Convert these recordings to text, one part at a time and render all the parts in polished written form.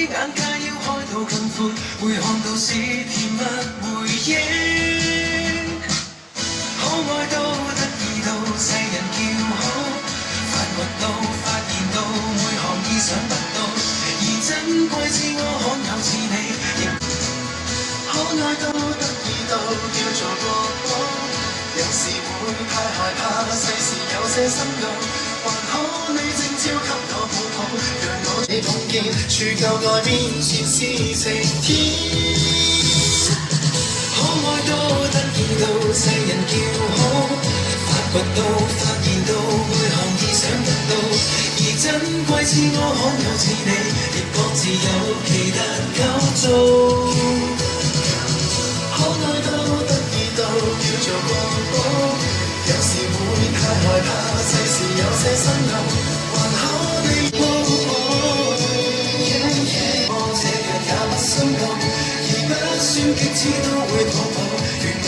眼界要開到更闊，會看到是甜蜜回憶。可愛到得意到世人叫好，發掘到發現到每項意想不到，而珍貴自我罕有似你，亦可愛到得意到叫做過寶。有時會太害怕，世事有些深奧，還好你正照給我抱抱，讓我你碰見，處舊愛面前是晴天。可愛到得意到世人叫好，發掘到發現到每項意想不到，而珍貴自我罕有似你，亦各自有其特構造。可愛到得意到叫做過寶，有時會太害怕，世事有些深奧，還好你抱我。我這樣也不心動，而不算極致都會逃跑，願我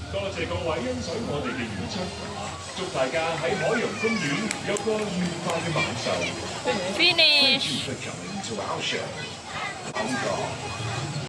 多謝各位欣賞我哋嘅演出，祝大家喺海洋公園有個愉快嘅晚上。Finish。